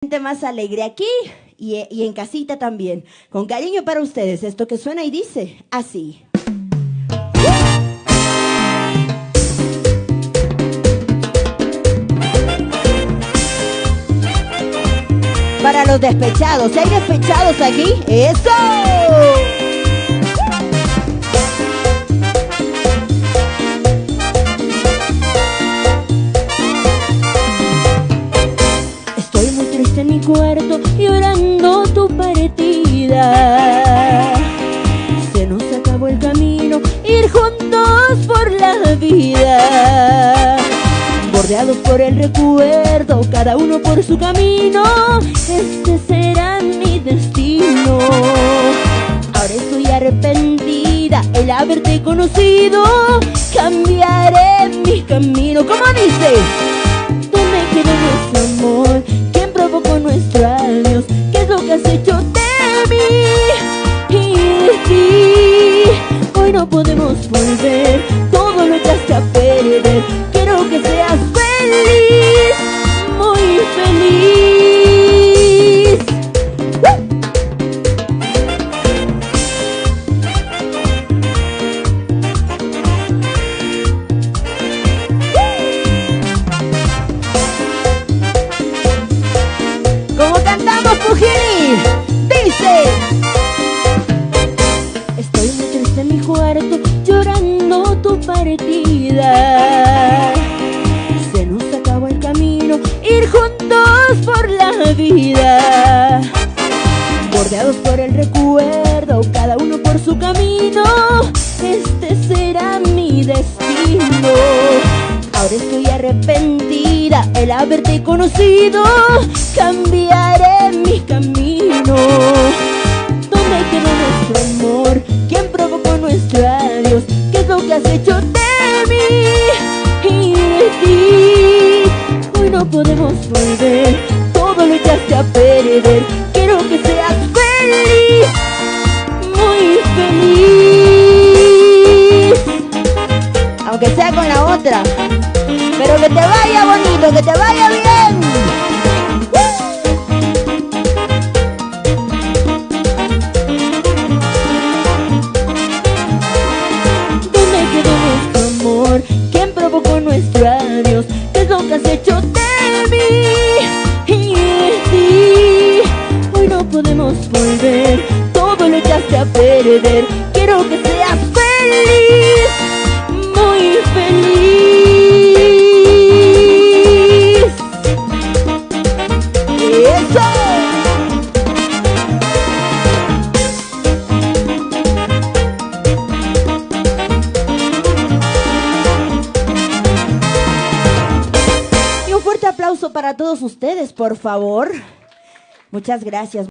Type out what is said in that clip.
Más alegre aquí y en casita también. Con cariño para ustedes, esto que suena y dice así. Para los despechados, ¿hay despechados aquí? ¡Eso! En mi cuarto llorando tu partida. Se nos acabó el camino, ir juntos por la vida, bordeados por el recuerdo, cada uno por su camino. Este será mi destino. Ahora estoy arrepentida el haberte conocido. Cambiaré mi camino. ¿Cómo dice? ¿Dónde quedó nuestro amor? Con nuestro adiós, ¿qué es lo que has hecho de mí y de ti? Hoy no podemos volver, todo lo echaste a perder. Quiero que seas feliz, muy feliz. ¿Cómo cantamos, Pujini? Dice: estoy muy triste en mi cuarto, llorando tu partida. Se nos acabó el camino, ir juntos por la vida, bordeados por el recuerdo, cada uno por su camino. Este será mi destino. Ahora estoy arrepentida el haberte conocido. Cambiaré mi camino. ¿Dónde quedó nuestro amor? ¿Quién provocó nuestro adiós? ¿Qué es lo que has hecho de mí y de ti? Hoy no podemos volver, todo lo echaste a perder. Quiero que seas feliz, muy feliz. Aunque sea con la otra, pero que te vaya bonito, que te vaya bien. ¿Dónde quedó nuestro amor? ¿Quién provocó nuestro adiós? ¿Qué es lo que has hecho de mí y de ti? Hoy no podemos volver, todo lo echaste a perder. Quiero que seas feliz, muy feliz. ¡Eso! Y un fuerte aplauso para todos ustedes, por favor. Muchas gracias.